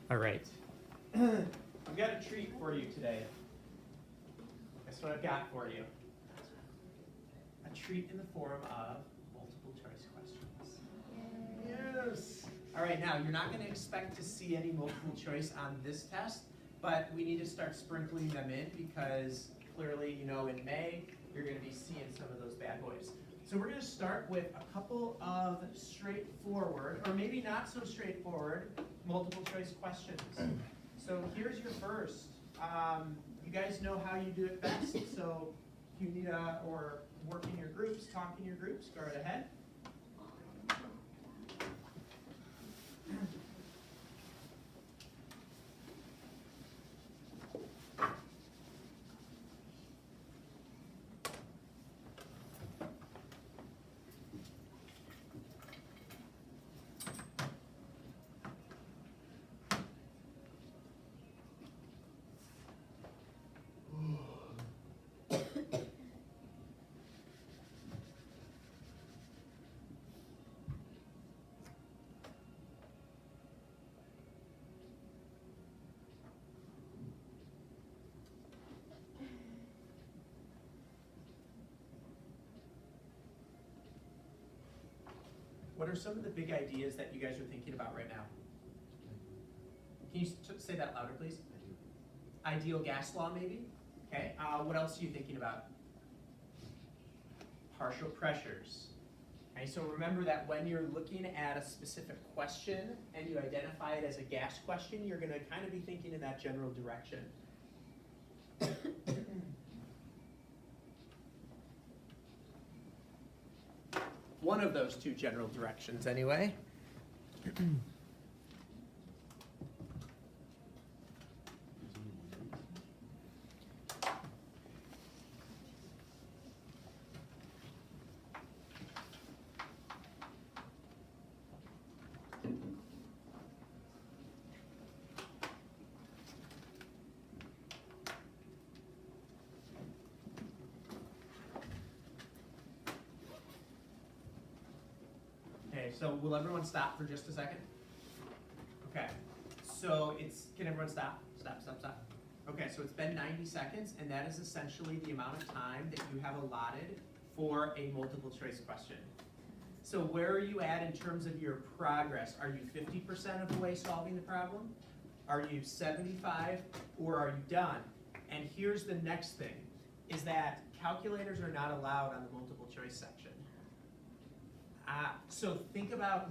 All right. I've got a treat for you today. That's what I've got for you. A treat in the form of multiple choice questions. Yes. All right, now you're not going to expect to see any multiple choice on this test, but we need to start sprinkling them in because clearly, you know, in May, you're going to be seeing some of those bad boys. So we're going to start with a couple of straightforward, or maybe not so straightforward, multiple choice questions. So here's your first. You guys know how you do it best, so if you need or work in your groups, talk in your groups, go right ahead. What are some of the big ideas that you guys are thinking about right now? Can you say that louder, please? Ideal gas law, maybe? Okay. What else are you thinking about? Partial pressures. Okay, so remember that when you're looking at a specific question and you identify it as a gas question, you're going to kind of be thinking in that general direction. One of those two general directions, anyway. Okay, so will everyone stop for just a second? Okay, so can everyone stop? Stop. Okay, so it's been 90 seconds, and that is essentially the amount of time that you have allotted for a multiple choice question. So where are you at in terms of your progress? Are you 50% of the way solving the problem? Are you 75, or are you done? And here's the next thing, is that calculators are not allowed on the multiple choice section. So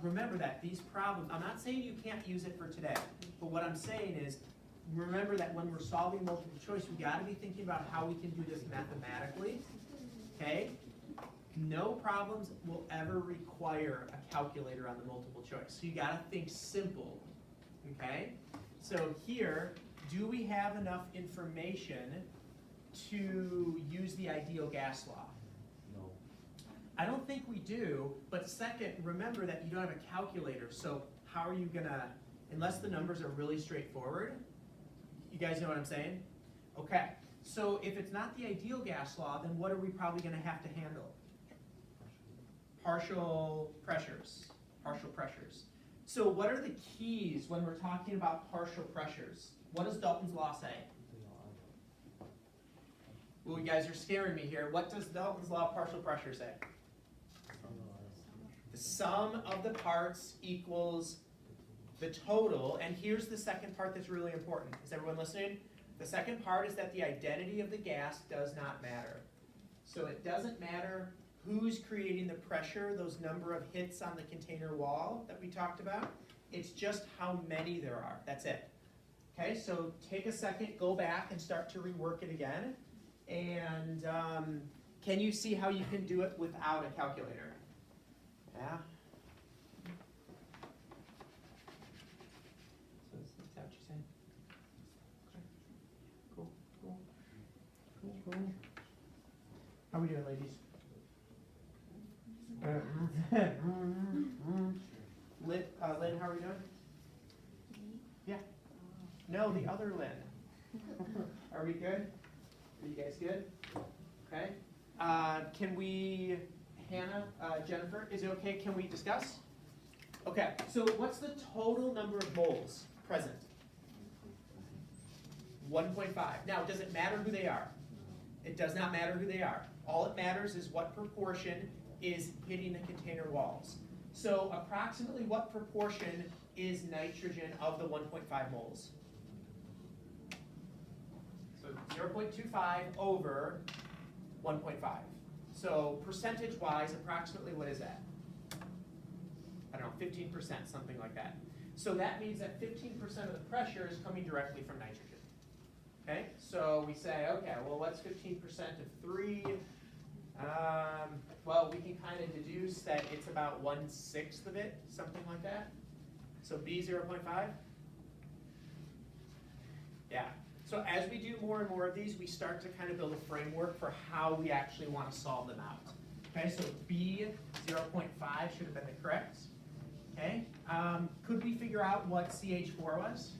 remember that these problems, I'm not saying you can't use it for today, but what I'm saying is, remember that when we're solving multiple choice, we gotta be thinking about how we can do this mathematically, okay? No problems will ever require a calculator on the multiple choice. So you gotta think simple, okay? So here, do we have enough information to use the ideal gas law? I don't think we do, but second, remember that you don't have a calculator, so how are you gonna, unless the numbers are really straightforward, you guys know what I'm saying? Okay, so if it's not the ideal gas law, then what are we probably gonna have to handle? Partial pressures. So what are the keys when we're talking about partial pressures? What does Dalton's law say? Well, you guys are scaring me here. What does Dalton's law of partial pressure say? The sum of the parts equals the total, and here's the second part that's really important. Is everyone listening? The second part is that the identity of the gas does not matter. So it doesn't matter who's creating the pressure, those number of hits on the container wall that we talked about. It's just how many there are. That's it. Okay, so take a second, go back and start to rework it again. And can you see how you can do it without a calculator? Yeah. So is that what you're saying? Okay. Cool. How are we doing, ladies? Lynn, how are we doing? Yeah. No, the other Lynn. Are we good? Are you guys good? Okay. Can we, Hannah, Jennifer, is it okay? Can we discuss? Okay, so what's the total number of moles present? 1.5. Now, does it matter who they are? It does not matter who they are. All it matters is what proportion is hitting the container walls. So approximately what proportion is nitrogen of the 1.5 moles? So 0.25 over 1.5. So percentage-wise, approximately what is that? I don't know, 15%, something like that. So that means that 15% of the pressure is coming directly from nitrogen. Okay, so we say, okay, well, what's 15% of 3? Well, we can kind of deduce that it's about 1/6 of it, something like that. So B 0.5? Yeah. So as we do more and more of these, we start to kind of build a framework for how we actually want to solve them out. Okay, so B 0.5 should have been the correct. Okay, could we figure out what CH4 was?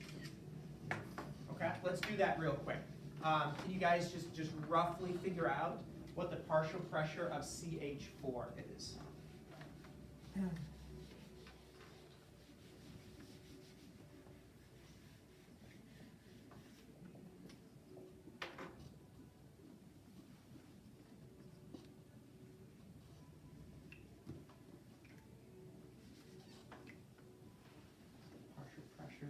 Okay, let's do that real quick. Can you guys just roughly figure out what the partial pressure of CH4 is? Partial pressure.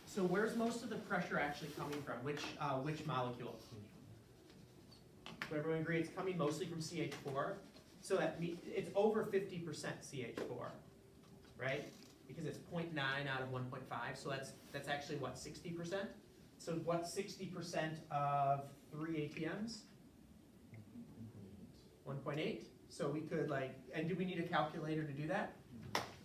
So where's most of the pressure actually coming from? Which molecule? So everyone agree it's coming mostly from CH4. So that it's over 50% CH4, right? Because it's 0.9 out of 1.5. So that's actually what, 60%? So what's 60% of 3 ATMs? 1.8. So we could and do we need a calculator to do that?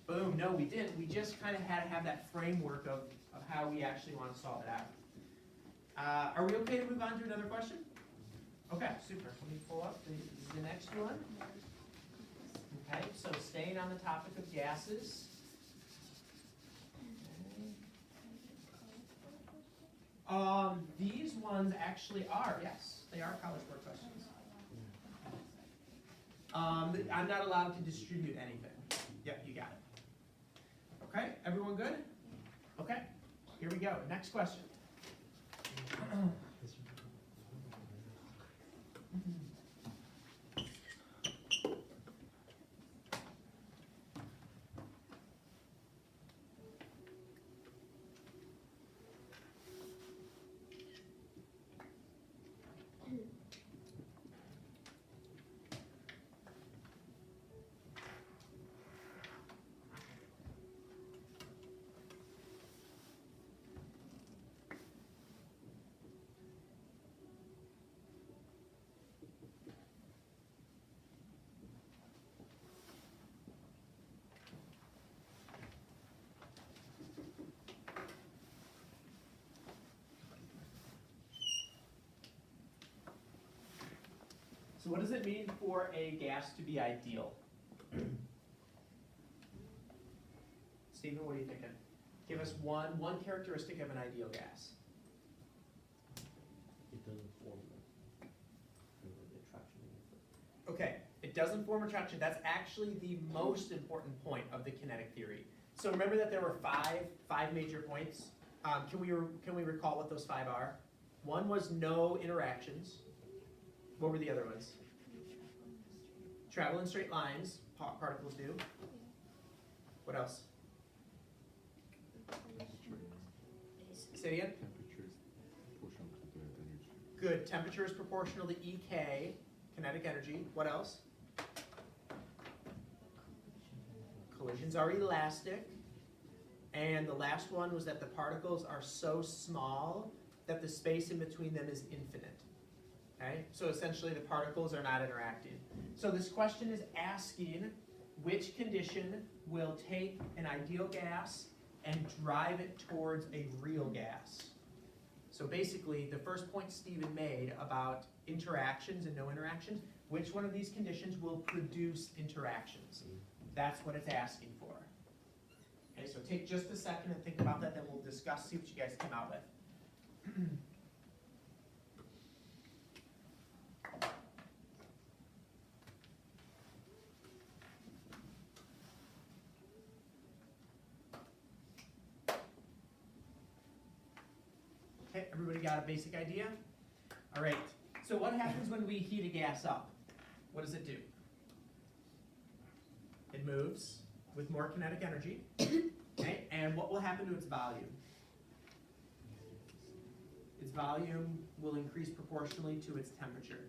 Boom, no we didn't. We just kind of had to have that framework of how we actually want to solve it out. Are we okay to move on to another question? Okay, super. Let me pull up the next one. Okay, so staying on the topic of gases. Okay. These ones actually are, yes, they are College Board questions. I'm not allowed to distribute anything. Yep, you got it. Okay, everyone good? Okay, here we go. Next question. So what does it mean for a gas to be ideal? Stephen, what are you thinking? Give us one characteristic of an ideal gas. It doesn't form the attraction. Okay, it doesn't form attraction. That's actually the most important point of the kinetic theory. So remember that there were five major points. Can we recall what those 5 are? One was no interactions. What were the other ones? Travel in straight lines, particles do. What else? Say it again? Temperature is proportional to the energy. Good. Temperature is proportional to EK, kinetic energy. What else? Collisions are elastic. And the last one was that the particles are so small that the space in between them is infinite. Okay? So essentially the particles are not interacting. So this question is asking which condition will take an ideal gas and drive it towards a real gas. So basically the first point Stephen made about interactions and no interactions, which one of these conditions will produce interactions? That's what it's asking for. Okay, so take just a second and think about that, then we'll discuss, see what you guys come out with. everybody got a basic idea? All right, so what happens when we heat a gas up? What does it do? It moves with more kinetic energy, okay? And what will happen to its volume? Its volume will increase proportionally to its temperature,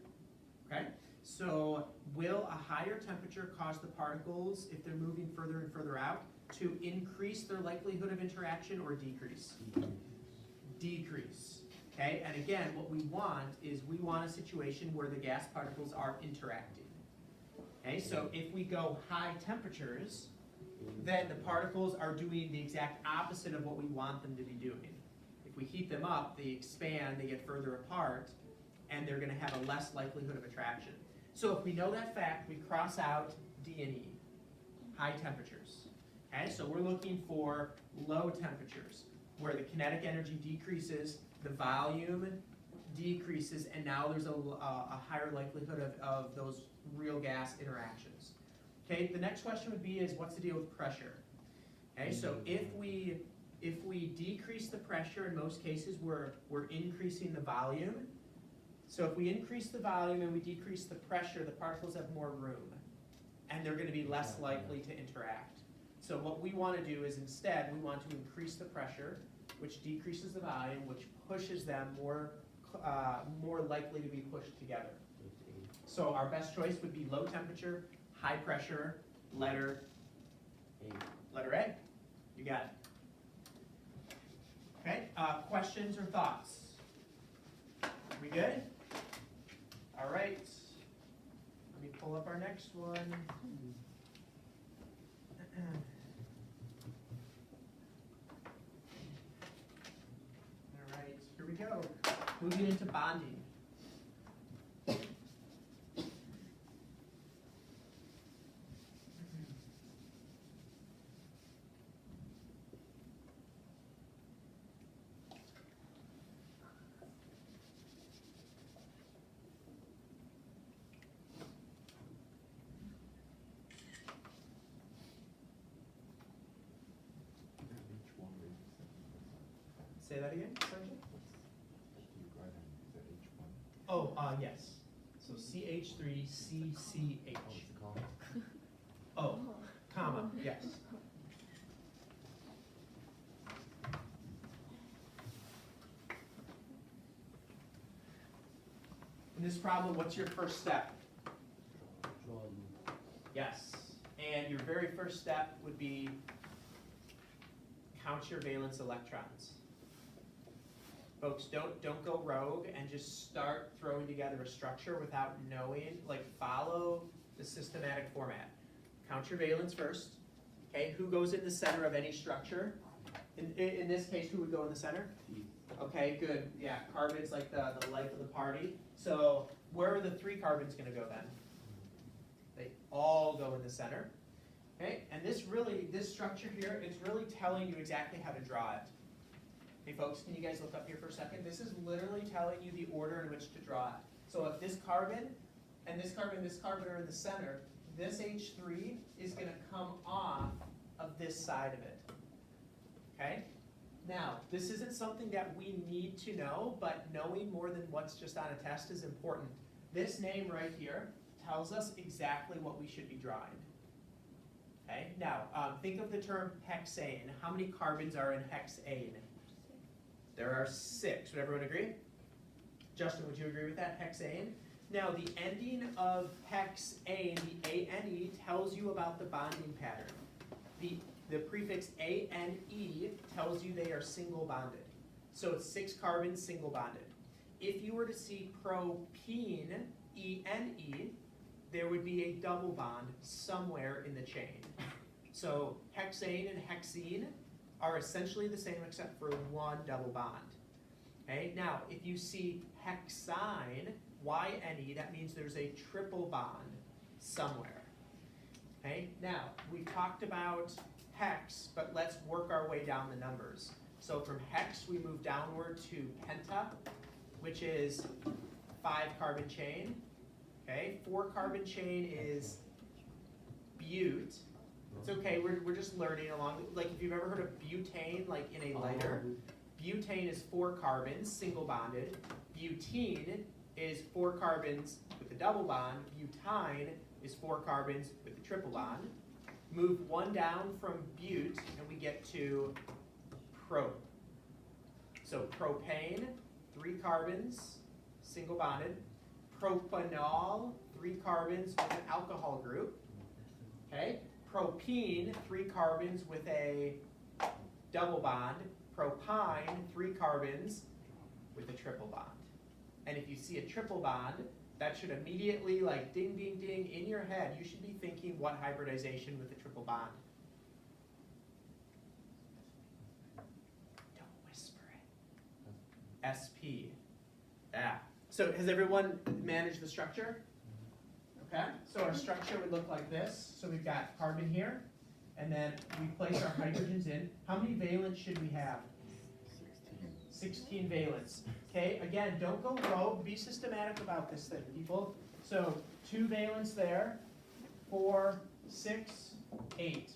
okay? So will a higher temperature cause the particles, if they're moving further and further out, to increase their likelihood of interaction or decrease? Decrease, okay? And again, what we want is we want a situation where the gas particles are interacting. Okay, so if we go high temperatures, then the particles are doing the exact opposite of what we want them to be doing. If we heat them up, they expand, they get further apart, and they're gonna have a less likelihood of attraction. So if we know that fact, we cross out D and E, high temperatures. Okay, so we're looking for low temperatures, where the kinetic energy decreases, the volume decreases, and now there's a higher likelihood of those real gas interactions. Okay, the next question would be is what's the deal with pressure? Okay, so if we decrease the pressure, in most cases we're increasing the volume. So if we increase the volume and we decrease the pressure, the particles have more room, and they're going to be less likely to interact. So what we want to do is instead we want to increase the pressure, which decreases the volume, which pushes them more likely to be pushed together. So our best choice would be low temperature, high pressure, letter A. You got it. Okay, questions or thoughts? We good? All right. Let me pull up our next one. All right, here we go. Moving into bonding. Say that again, Sergeant? Oh, yes. So CH3CCH. Oh, comma, yes. In this problem, what's your first step? Yes. And your very first step would be count your valence electrons. Folks, don't go rogue and just start throwing together a structure without knowing, follow the systematic format. Count your valence first, okay? Who goes in the center of any structure? In this case, who would go in the center? Okay, good, yeah, carbon's like the life of the party. So where are the 3 carbons gonna go then? They all go in the center, okay? And this structure here, it's really telling you exactly how to draw it. Hey folks, can you guys look up here for a second? This is literally telling you the order in which to draw it. So if this carbon and this carbon are in the center, this H3 is going to come off of this side of it. Okay? Now, this isn't something that we need to know, but knowing more than what's just on a test is important. This name right here tells us exactly what we should be drawing. Okay? Now, think of the term hexane. How many carbons are in hexane? There are 6. Would everyone agree? Justin, would you agree with that? Hexane? Now, the ending of hexane, the ANE, tells you about the bonding pattern. The prefix ANE tells you they are single bonded. So it's 6 carbons single bonded. If you were to see propene, ENE, there would be a double bond somewhere in the chain. So hexane and hexene are essentially the same except for 1 double bond. Okay, now if you see hexyne, YNE, that means there's a triple bond somewhere. Okay, now we've talked about hex, but let's work our way down the numbers. So from hex we move downward to penta, which is 5 carbon chain. Okay, 4 carbon chain is bute. It's okay, we're just learning along. Like if you've ever heard of butane, like in a lighter, Butane is 4 carbons, single bonded. Butene is 4 carbons with a double bond. Butyne is 4 carbons with a triple bond. Move 1 down from bute, and we get to prop. So propane, 3 carbons, single bonded. Propanol, 3 carbons with an alcohol group. Okay. Propene, 3 carbons with a double bond. Propyne, 3 carbons with a triple bond. And if you see a triple bond, that should immediately, like, ding, ding, ding, in your head, you should be thinking what hybridization with a triple bond? Don't whisper it. SP. Yeah. So has everyone managed the structure? Okay. So our structure would look like this. So we've got carbon here, and then we place our hydrogens in. How many valence should we have? 16 valence. Okay, again, don't go rogue. Be systematic about this thing, people. So 2 valence there, 4, 6, 8.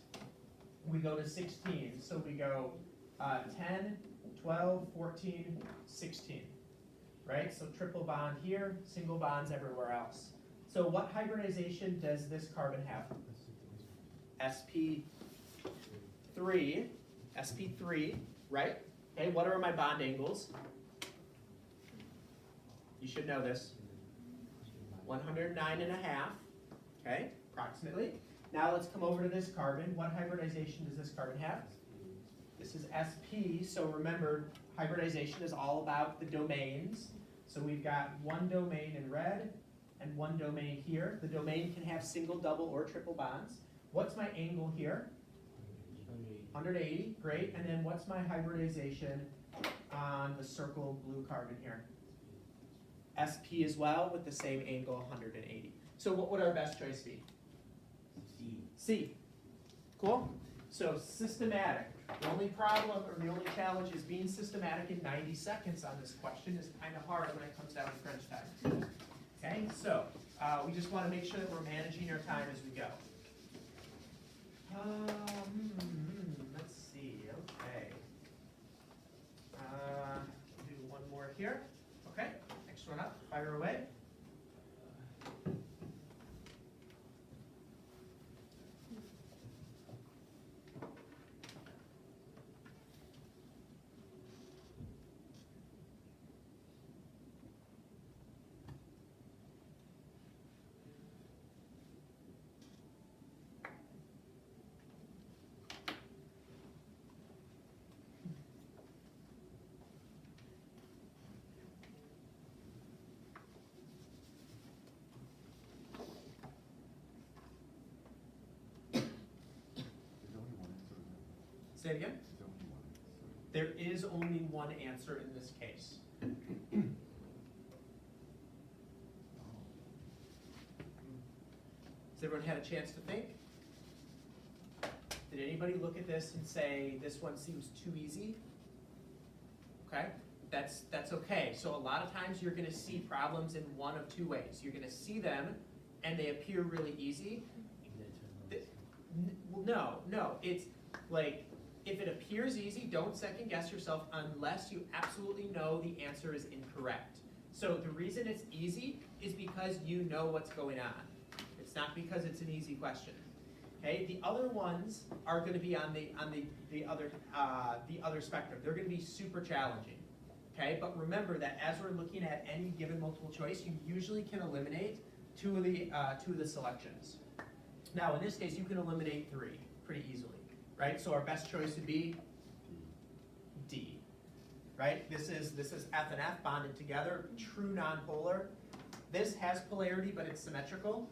We go to 16. So we go 10, 12, 14, 16. Right? So triple bond here, single bonds everywhere else. So what hybridization does this carbon have? sp3, sp3, right? Okay, what are my bond angles? You should know this. 109.5, okay, approximately. Now let's come over to this carbon. What hybridization does this carbon have? This is sp, so remember, hybridization is all about the domains. So we've got 1 domain in red and 1 domain here. The domain can have single, double, or triple bonds. What's my angle here? 180, great. And then what's my hybridization on the circle blue carbon here? sp as well with the same angle, 180. So what would our best choice be? C. Cool? So systematic. The only problem or the only challenge is being systematic in 90 seconds on this question is kind of hard when it comes down to crunch time. Okay, so we just want to make sure that we're managing our time as we go. Let's see, okay. Do 1 more here. Okay, next one up, fire away. Say it again. There is only one answer in this case. Has everyone had a chance to think? Did anybody look at this and say, this one seems too easy? Okay, that's okay. So a lot of times you're gonna see problems in one of 2 ways. You're gonna see them and they appear really easy. No, it's like, if it appears easy, don't second guess yourself unless you absolutely know the answer is incorrect. So the reason it's easy is because you know what's going on. It's not because it's an easy question. Okay, the other ones are going to be on the other spectrum. They're going to be super challenging. Okay, but remember that as we're looking at any given multiple choice, you usually can eliminate two of the selections. Now in this case, you can eliminate 3 pretty easily. Right, so our best choice would be D. Right, this is F and F bonded together, true nonpolar. This has polarity, but it's symmetrical.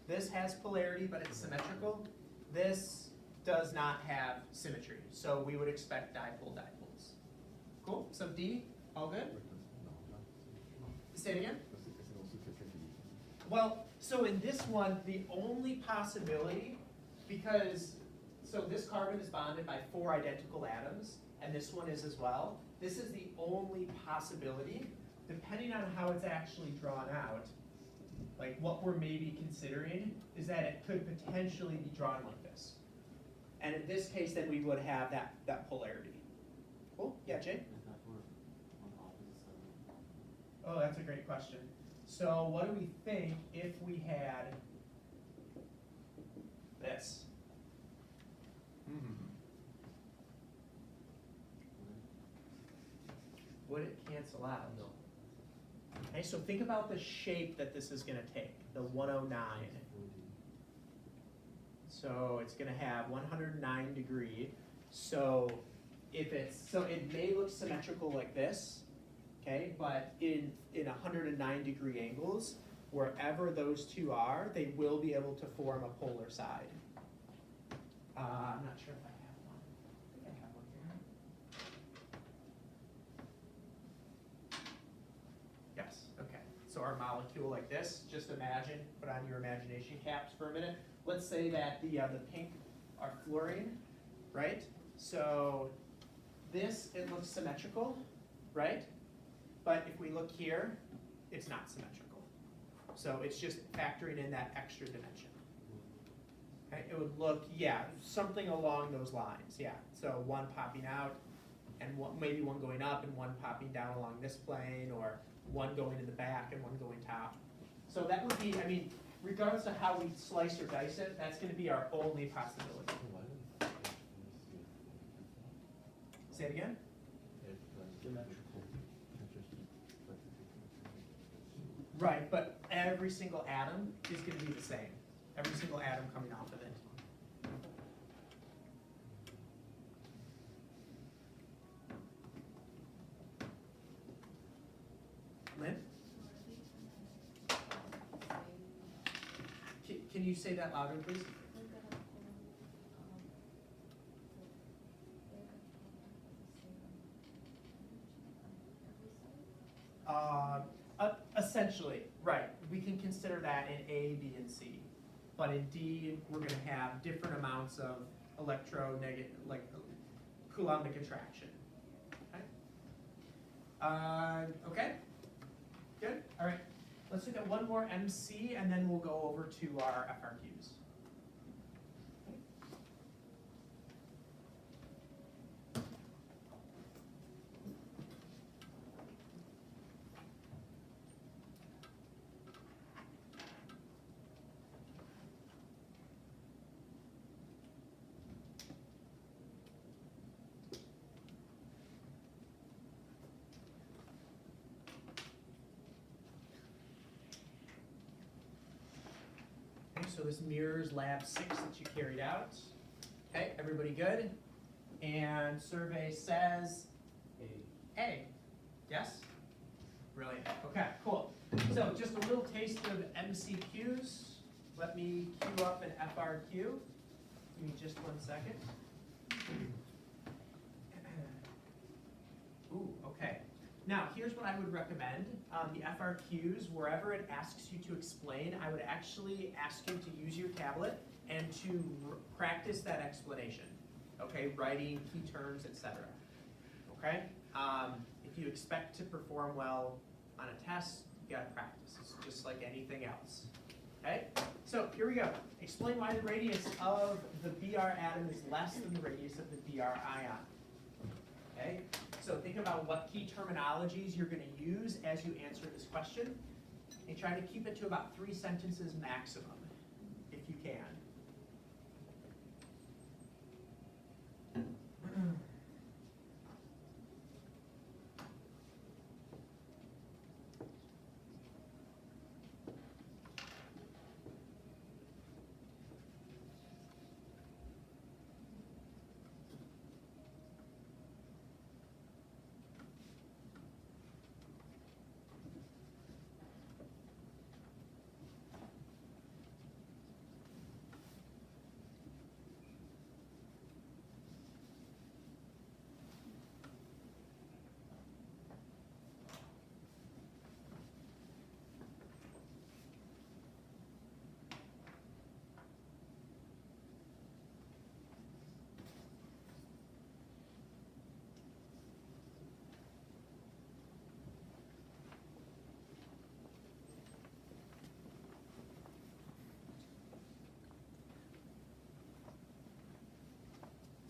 This has polarity, but it's symmetrical. This does not have symmetry, so we would expect dipoles. Cool. So D, all good. Say it again. Well, so in this one, the only possibility, so this carbon is bonded by 4 identical atoms, and this one is as well. This is the only possibility, depending on how it's actually drawn out, like what we're maybe considering is that it could potentially be drawn like this. And in this case, then we would have that polarity. Cool? Yeah, Jay? Oh, that's a great question. So what do we think if we had this? Would it cancel out? No. Okay, so think about the shape that this is gonna take, the 109. So it's gonna have 109 degree. So so it may look symmetrical like this, okay, but in 109 degree angles, wherever those two are, they will be able to form a polar side. I'm not sure if I have one. I think I have one here. Yes, okay. So our molecule like this, just imagine, put on your imagination caps for a minute. Let's say that the pink are fluorine, right? So this, it looks symmetrical, right? But if we look here, it's not symmetrical. So it's just factoring in that extra dimension. Okay, it would look, yeah, something along those lines, yeah. So one popping out, and maybe one going up, and one popping down along this plane, or one going in the back and one going top. So that would be, I mean, regardless of how we slice or dice it, that's going to be our only possibility. Say it again? Symmetrical. Right, but every single atom is going to be the same. Every single atom coming off of it. Lynn? Can you say that louder, please? Essentially, right. We can consider that in A, B, and C. But in D, we're going to have different amounts of electronegative, like Coulombic attraction. Okay? Okay? Good? All right. Let's look at one more MC, and then we'll go over to our FRQs. So this mirrors lab 6 that you carried out. Okay, everybody good? And survey says A. Yes? Brilliant. Okay, cool. So just a little taste of MCQs. Let me queue up an FRQ. Give me just 1 second. Ooh, okay. Now, here's what I would recommend. The FRQs, wherever it asks you to explain, I would actually ask you to use your tablet and to practice that explanation. Okay, writing key terms, etc. Okay? If you expect to perform well on a test, you gotta practice. It's just like anything else. Okay? So here we go. Explain why the radius of the Br atom is less than the radius of the Br ion. Okay? So think about what key terminologies you're going to use as you answer this question, and try to keep it to about 3 sentences maximum, if you can.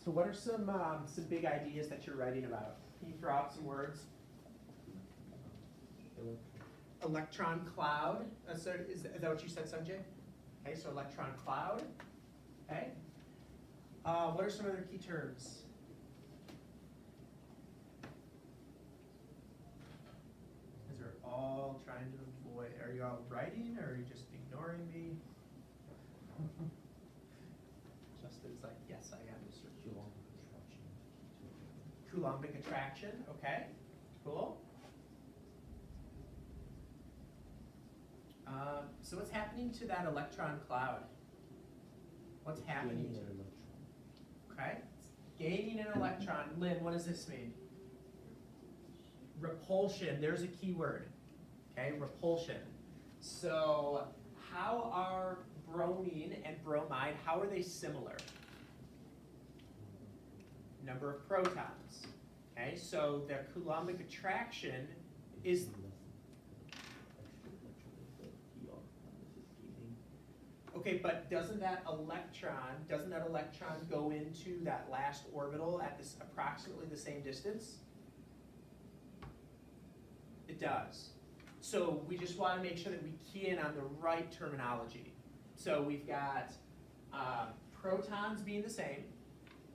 So what are some big ideas that you're writing about? Can you throw out some words? electron. Electron cloud, so is that what you said, Sanjay? Okay, so electron cloud, okay? What are some other key terms? As we're all trying to avoid, are you all writing or are you just ignoring me? Justin's like, yes, I am. Coulombic attraction. Coulombic attraction, okay, cool. So what's happening to that electron cloud? What's happening Gaining to an it? electron. Okay, gaining an electron. Lynn, what does this mean? Repulsion, there's a key word. Okay, repulsion. So how are bromine and bromide, how are they similar? Number of protons. Okay, so their Coulombic attraction is, okay, but doesn't that electron go into that last orbital at this approximately the same distance? It does. So we just want to make sure that we key in on the right terminology. So we've got protons being the same,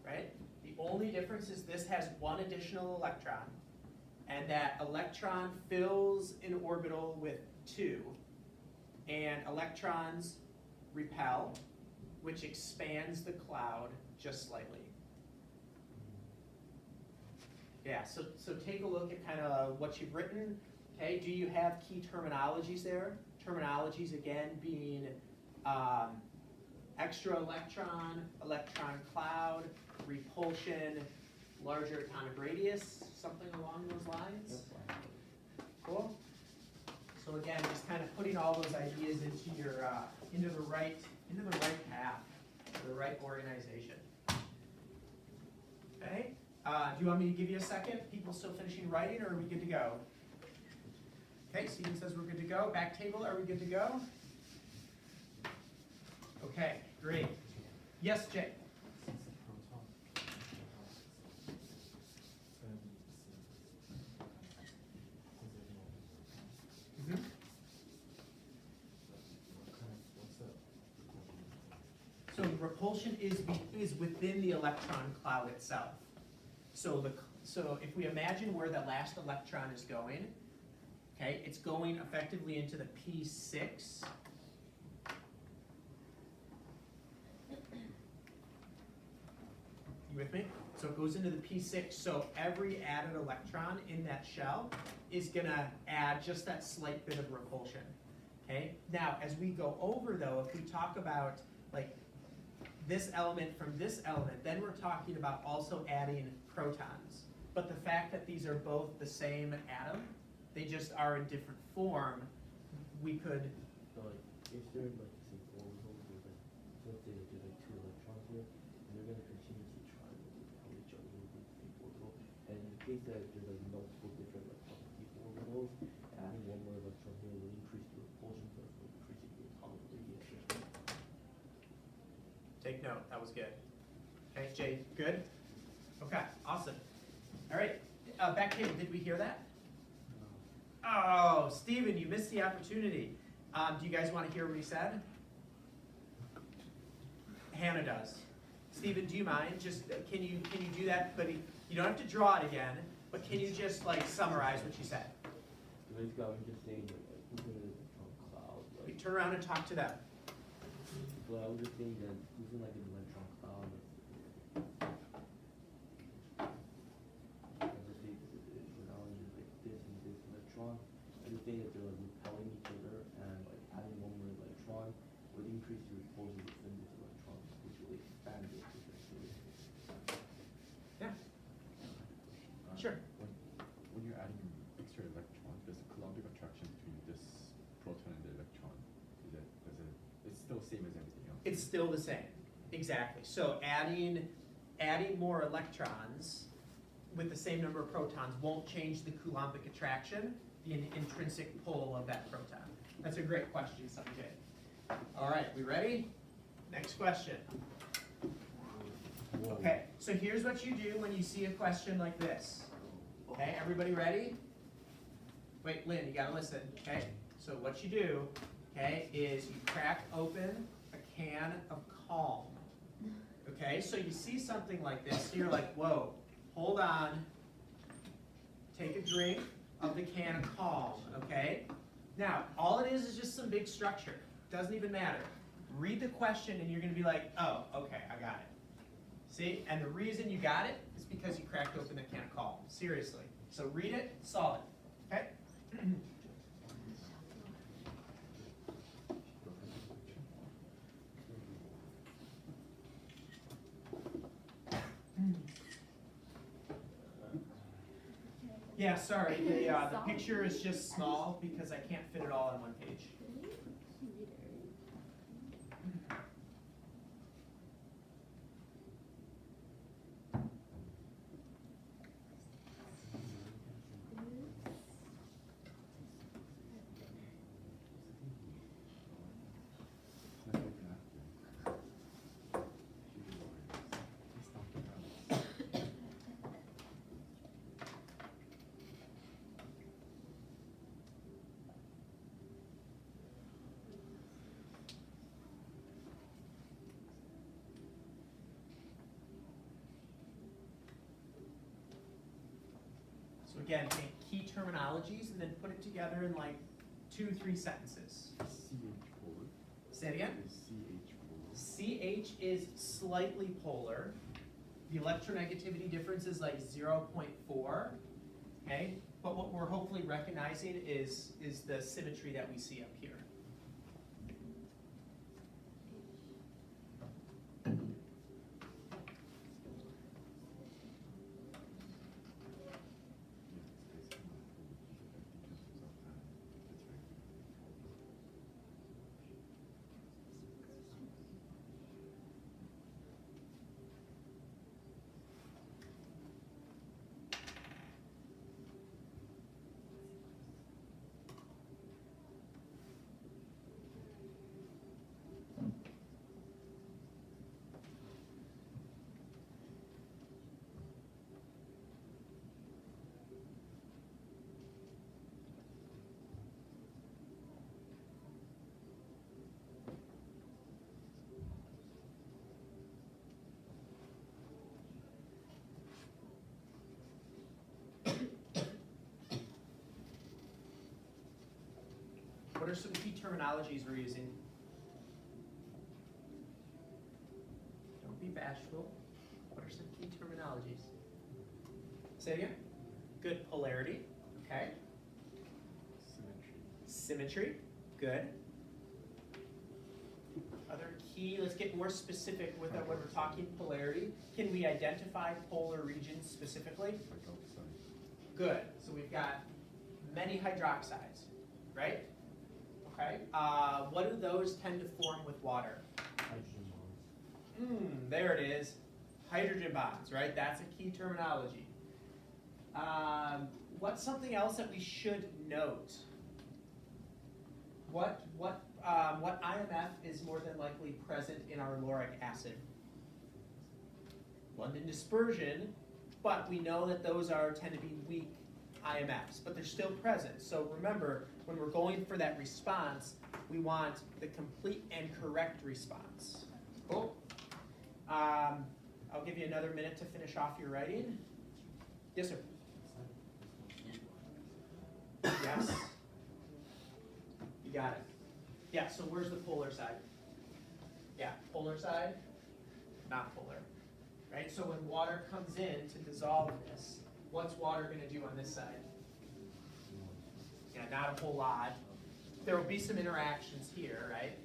right? The only difference is this has one additional electron, and that electron fills an orbital with 2, and electrons repel, which expands the cloud just slightly. Yeah, so take a look at kind of what you've written. Okay, do you have key terminologies there? Terminologies again being extra electron, electron cloud, repulsion, larger atomic radius, something along those lines? Cool. So again, just kind of putting all those ideas into your into the right path, the right organization. Okay. Do you want me to give you a second? People still finishing writing, or are we good to go? Okay, Stephen says we're good to go. Back table, are we good to go? Okay, great. Yes, Jay. Mhm. So repulsion is within the electron cloud itself. So if we imagine where the last electron is going, okay, it's going effectively into the P6. You with me? So it goes into the P6, so every added electron in that shell is gonna add just that slight bit of repulsion, okay? Now, as we go over though, if we talk about like this element from this element, then we're talking about also adding protons. But the fact that these are both the same atom, they just are in different form, we could, So like, if there are like say 4 orbitals with like, let's say that there's like 2 electrons here, and they're gonna continuously try to repel each other with the same orbital. And in the case that there's like multiple different electrons with these orbitals, adding one more electron here will increase the repulsion, but will increase the atomic radius. take note, that was good. Okay, Jay, good? Okay, awesome. All right, back table, did we hear that? Oh, Stephen, you missed the opportunity. Do you guys want to hear what he said? Hannah does. Stephen, do you mind? Just can you do that? But you don't have to draw it again. But can you just like summarize what you said? Basically, I'm just saying like within an electron cloud, You like turn around and talk to them. well, I was just saying that within like an electron cloud, like let's say for now it's like this and this electron. I just think that they're like repelling each other, and like adding one more electron would increase the repulsion within this electron, which will expand it essentially. Yeah. Sure. When you're adding extra electrons, there's a Coulombic attraction between this proton and the electron. It's still the same as everything else. It's still the same. Exactly. So adding more electrons with the same number of protons won't change the Coulombic attraction, the intrinsic pull of that proton. That's a great question, Sanjay. All right, we ready? Next question. Okay, so here's what you do when you see a question like this. Okay, everybody ready? wait, Lynn, you gotta listen, okay? So what you do, okay, is you crack open a can of Calm. Okay, so you see something like this, you're like, whoa, hold on. Take a drink of the can of Calm, okay? Now, all it is just some big structure. Doesn't even matter. Read the question and you're gonna be like, oh, okay, I got it. See, and the reason you got it is because you cracked open the can of Calm, seriously. So read it, solve it, okay? Yeah, sorry, the picture is just small because I can't fit it all on one page. So again, take key terminologies and then put it together in like 2-3 sentences. CH polar. Say it again. Is CH polar. CH is slightly polar. The electronegativity difference is like 0.4, okay? But what we're hopefully recognizing is the symmetry that we see up here. What are some key terminologies we're using? Don't be bashful. What are some key terminologies? Say it again. Good. Polarity. Okay. Symmetry. Symmetry. Good. Other key, let's get more specific with it when we're talking polarity. Can we identify polar regions specifically? Hydroxide. Good. So we've got many hydroxides, right? Okay. What do those tend to form with water? Hydrogen bonds. There it is. Hydrogen bonds, right? That's a key terminology. What's something else that we should note? What IMF is more than likely present in our lauric acid? London dispersion, but we know that those tend to be weak IMFs, but they're still present. So remember, when we're going for that response, we want the complete and correct response. Cool. I'll give you another minute to finish off your writing. Yes, sir. Yes. You got it. Yeah, so where's the polar side? Yeah, polar side, not polar. Right? So when water comes in to dissolve this, what's water going to do on this side? Yeah, not a whole lot. There will be some interactions here, right?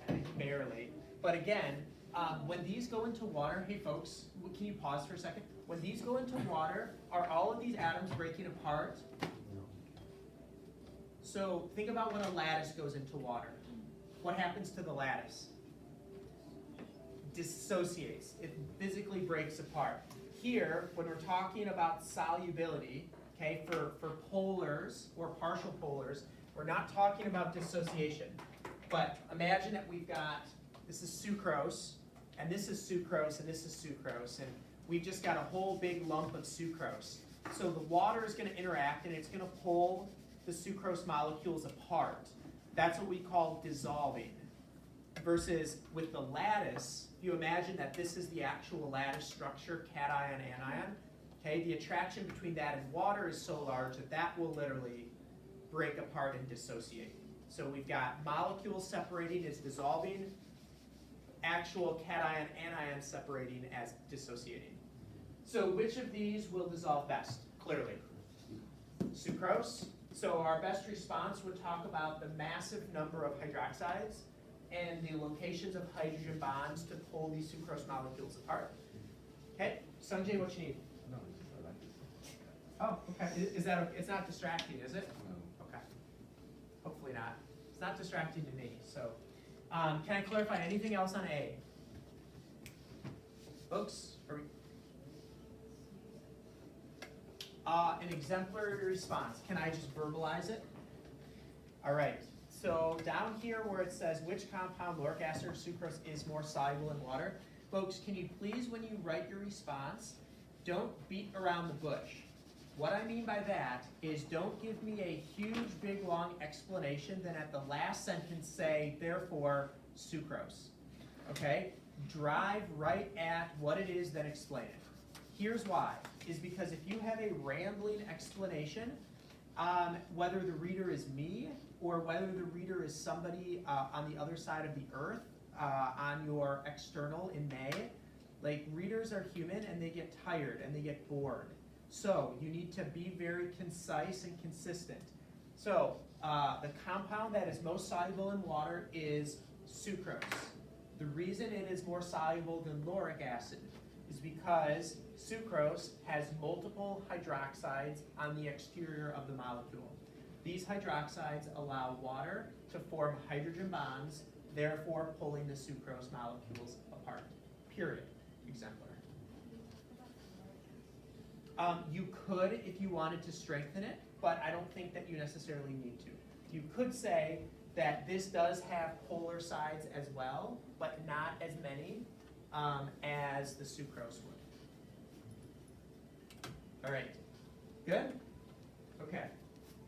Okay, barely. But again, when these go into water, hey folks, can you pause for a second? When these go into water, are all of these atoms breaking apart? No. So think about when a lattice goes into water. What happens to the lattice? Dissociates. It physically breaks apart. Here, when we're talking about solubility, okay, for polars or partial polars, we're not talking about dissociation. But imagine that we've got, this is sucrose, and this is sucrose, and this is sucrose, and we've just got a whole big lump of sucrose. So the water is going to interact and it's going to pull the sucrose molecules apart. That's what we call dissolving. Versus with the lattice, if you imagine that this is the actual lattice structure, cation, anion, okay, the attraction between that and water is so large that that will literally break apart and dissociate. So we've got molecules separating as dissolving, actual cation, anion separating as dissociating. So which of these will dissolve best? Clearly, sucrose. So our best response would talk about the massive number of hydroxides and the locations of hydrogen bonds to pull these sucrose molecules apart. Okay, Sanjay, what you need? No, it's just I like this. Oh, okay. Is that, it's not distracting, is it? No. Okay. Hopefully not. It's not distracting to me. So, can I clarify anything else on A? Folks, are we? An exemplary response. Can I just verbalize it? All right. So down here where it says which compound, lauric acid or sucrose, is more soluble in water, folks, can you please, when you write your response, don't beat around the bush. What I mean by that is don't give me a huge, big, long explanation, then at the last sentence say, therefore, sucrose. Okay? Drive right at what it is, then explain it. Here's why, is because if you have a rambling explanation, whether the reader is me or whether the reader is somebody on the other side of the earth on your external in May, like readers are human and they get tired and they get bored. So you need to be very concise and consistent. So the compound that is most soluble in water is sucrose. The reason it is more soluble than lauric acid is because sucrose has multiple hydroxides on the exterior of the molecule. These hydroxides allow water to form hydrogen bonds, therefore pulling the sucrose molecules apart. Period. Exemplar. You could if you wanted to strengthen it, but I don't think that you necessarily need to. You could say that this does have polar sides as well, but not as many as the sucrose would. All right, good? Okay,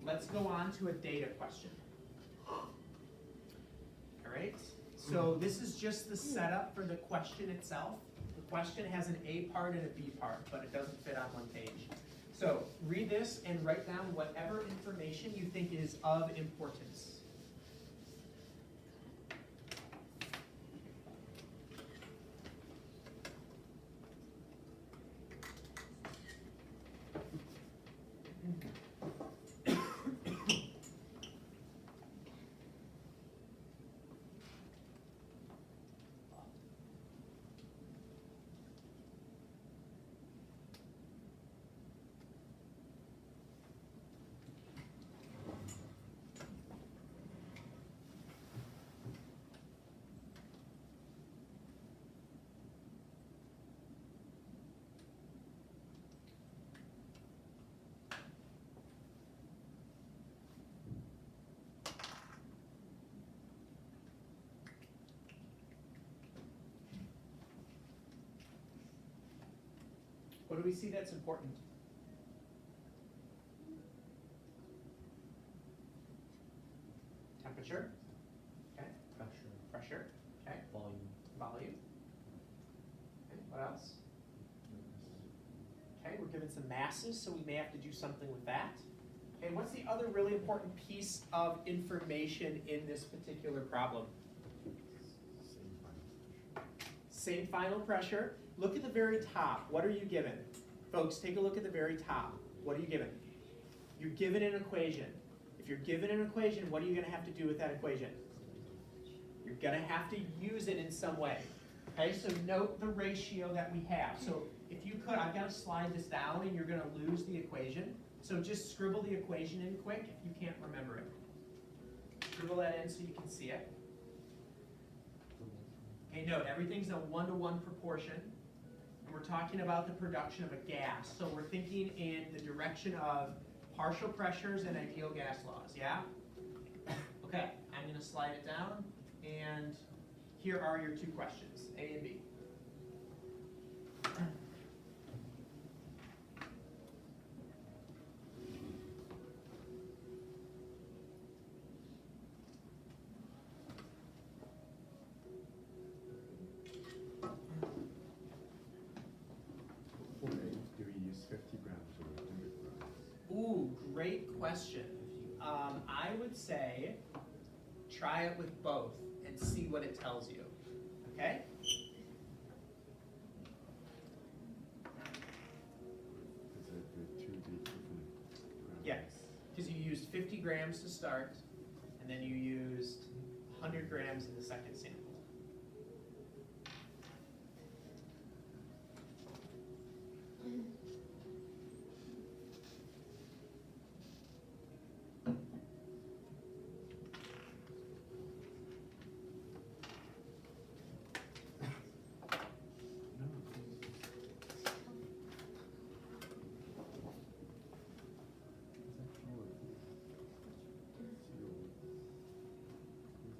let's go on to a data question. All right, so this is just the setup for the question itself. The question has an A part and a B part, but it doesn't fit on one page. So read this and write down whatever information you think is of importance. What do we see that's important? Temperature. Okay. Pressure. Okay. Volume. Okay. What else? Okay, we're given some masses, so we may have to do something with that. Okay, what's the other really important piece of information in this particular problem? Same final pressure. Look at the very top. What are you given? Folks, take a look at the very top. What are you given? You're given an equation. If you're given an equation, what are you going to have to do with that equation? You're going to have to use it in some way. Okay, so note the ratio that we have. So if you could, I've got to slide this down and you're going to lose the equation. So just scribble the equation in quick if you can't remember it. Scribble that in so you can see it. Okay, note, everything's a 1-to-1 proportion. And we're talking about the production of a gas. So we're thinking in the direction of partial pressures and ideal gas laws, yeah? Okay, I'm going to slide it down. And here are your two questions, A and B. question. I would say try it with both and see what it tells you. Okay? Because they're two different Yeah. grams. Because you used 50 grams to start, and then you used 100 grams in the second sample.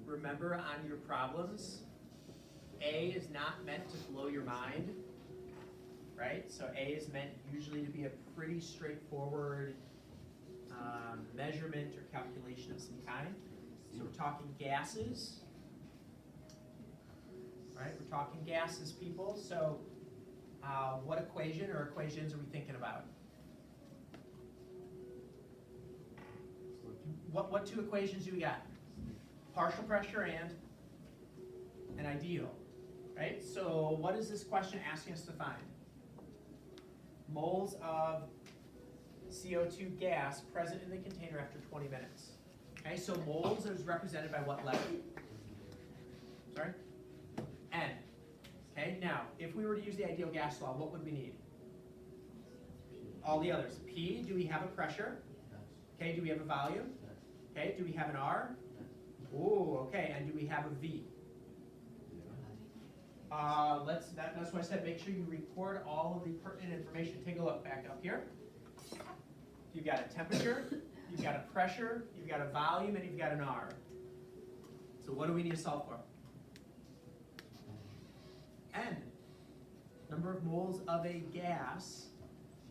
Remember on your problems, A is not meant to blow your mind, right? So A is meant usually to be a pretty straightforward measurement or calculation of some kind. So we're talking gases, right? We're talking gases, people. So what equation or equations are we thinking about? What two equations do we got? Partial pressure and an ideal, right? So what is this question asking us to find? Moles of CO2 gas present in the container after 20 minutes. Okay, so moles is represented by what letter? Sorry? N. Okay, now, if we were to use the ideal gas law, what would we need? All the others. P, do we have a pressure? Okay, do we have a volume? Okay, do we have an R? Ooh, okay, and do we have a V? That's why I said make sure you record all of the pertinent information. Take a look back up here. You've got a temperature, you've got a pressure, you've got a volume, and you've got an R. So what do we need to solve for? N. Number of moles of a gas,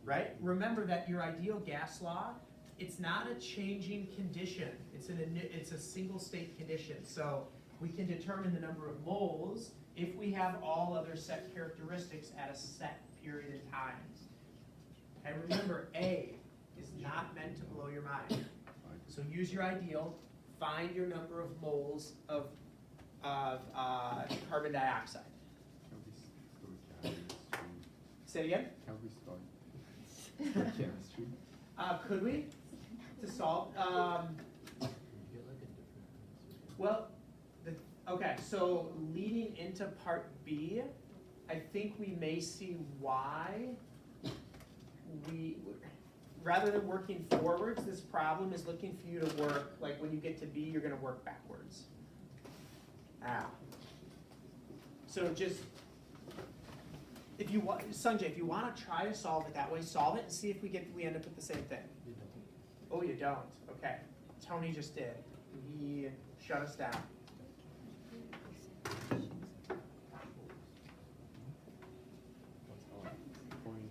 right? Remember that your ideal gas law, it's not a changing condition. It's a single state condition. So we can determine the number of moles if we have all other set characteristics at a set period of time. And remember, A is not meant to blow your mind. So use your ideal, find your number of moles of carbon dioxide. Can we start chemistry? Say it again? Can we start chemistry? Could we? To solve? Well, okay, so leading into part B, I think we may see why rather than working forwards, this problem is looking for you to work, like when you get to B, you're gonna work backwards. So just, if you want, Sanjay, if you wanna try to solve it that way, solve it and see if we end up with the same thing. Oh, you don't, okay. Tony just did. He shut us down.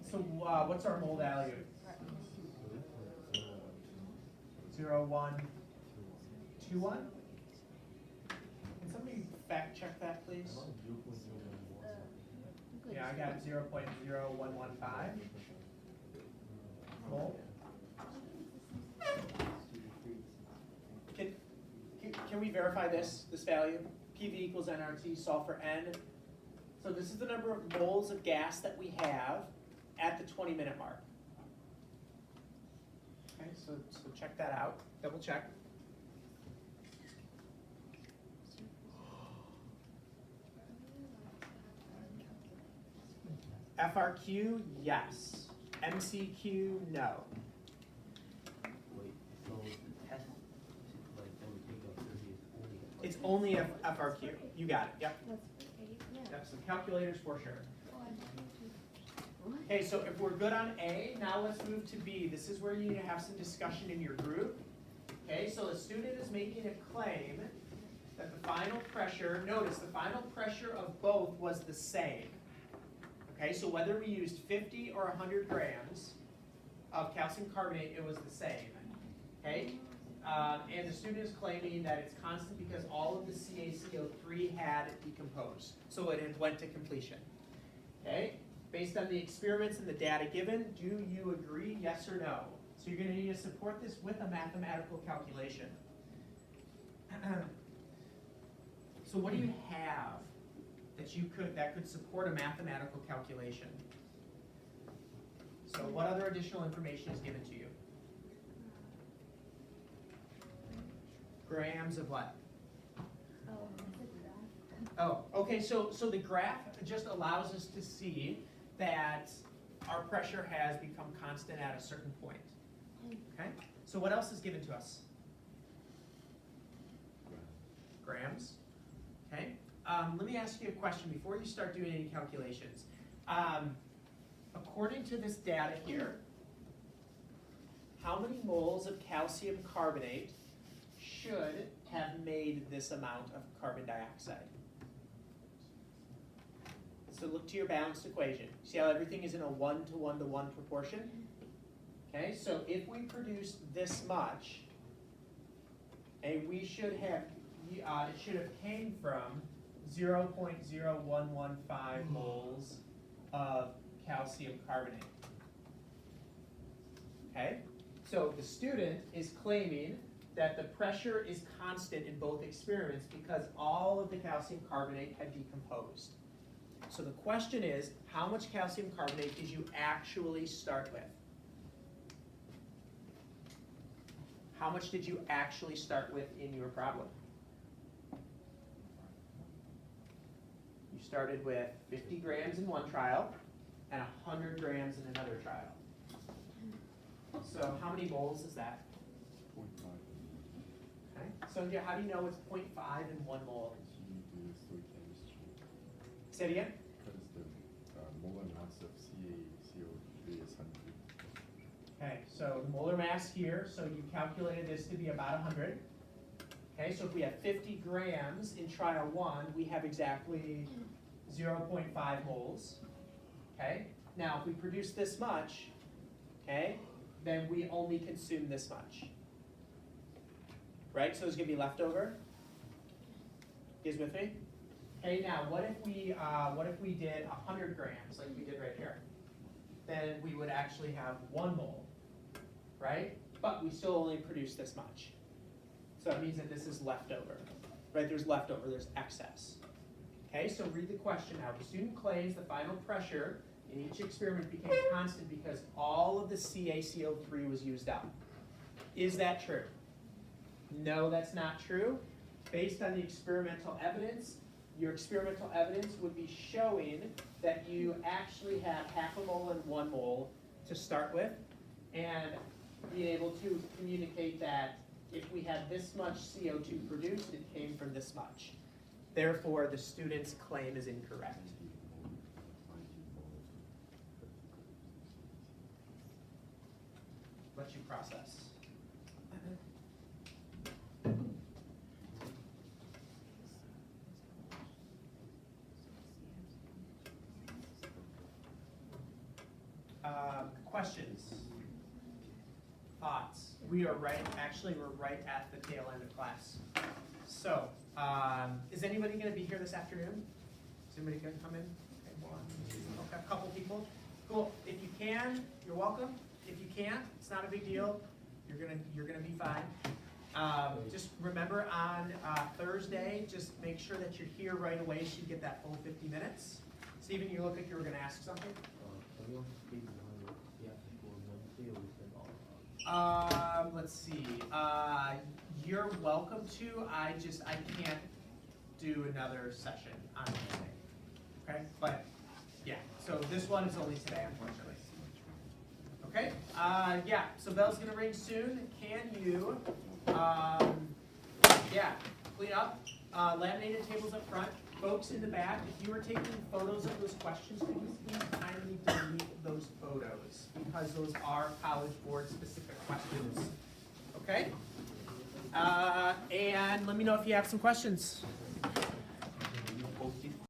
So what's our mole value? 0, 1, 2, 1? Can somebody fact check that, please? Yeah, I got 0.0115 mole. Can we verify this value? PV equals nRT, solve for N. So this is the number of moles of gas that we have at the 20-minute mark. Okay, so check that out, double check. FRQ, yes. MCQ, no. Wait, so the test, like when we take out 30 is only It's only FRQ. You got it, yep. That's for 8, yeah. Yep, so calculators for sure. 1, 2, 3. Okay, so if we're good on A, now let's move to B. This is where you need to have some discussion in your group. Okay, so the student is making a claim that the final pressure, notice the final pressure of both was the same. Okay, so whether we used 50 or 100 grams of calcium carbonate, it was the same. Okay, and the student is claiming that it's constant because all of the CaCO3 had decomposed, so it had went to completion. Okay, based on the experiments and the data given, do you agree, yes or no? So you're gonna need to support this with a mathematical calculation. So what do you have that could support a mathematical calculation? So what other additional information is given to you? Grams of what? Oh, it's a graph. Oh, okay, so the graph just allows us to see that our pressure has become constant at a certain point. Okay, so what else is given to us? Grams. Okay, let me ask you a question before you start doing any calculations. According to this data here, how many moles of calcium carbonate should have made this amount of carbon dioxide? So look to your balanced equation. See how everything is in a 1-to-1-to-1 proportion? Okay, so if we produce this much, and we should have, it should have came from 0.0115 moles of calcium carbonate. Okay, so the student is claiming that the pressure is constant in both experiments because all of the calcium carbonate had decomposed. So the question is, how much calcium carbonate did you actually start with? How much did you actually start with in your problem? You started with 50 grams in one trial and 100 grams in another trial. So how many moles is that? 0.5. Okay. So yeah, how do you know it's 0.5 and 1 mole? You do stoichiometry. Say it again? Because the molar mass of CaCO3 is 100. Okay, so the molar mass here, so you calculated this to be about 100. Okay, so if we have 50 grams in trial 1, we have exactly 0.5 moles. Okay, now if we produce this much, okay, then we only consume this much. Right, so there's gonna be leftover. You guys with me? Okay, now what if we did 100 grams like we did right here? Then we would actually have 1 mole, right? But we still only produce this much. So it means that this is leftover, right? There's leftover, there's excess. Okay, so read the question now. The student claims the final pressure in each experiment became constant because all of the CaCO3 was used up. Is that true? No, that's not true. Based on the experimental evidence, your experimental evidence would be showing that you actually have half a mole and 1 mole to start with, and being able to communicate that if we had this much CO2 produced, it came from this much. Therefore, the student's claim is incorrect. Let you process. Questions? Thoughts? We're right at the tail end of class. So, is anybody going to be here this afternoon? Is anybody going to come in? Okay, one, two, okay, a couple people. Cool. If you can, you're welcome. If you can't, it's not a big deal. You're gonna be fine. Just remember on Thursday, just make sure that you're here right away so you get that full 50 minutes. Stephen, you look like you were gonna ask something. Let's see. You're welcome to. I can't do another session on Wednesday. Okay, but yeah. So this one is only today, unfortunately. Okay. Yeah. So bell's gonna ring soon. Can you, clean up? Laminated tables up front. Folks in the back, if you were taking photos of those questions, could you please kindly delete those photos because those are College Board specific questions. Okay? And let me know if you have some questions.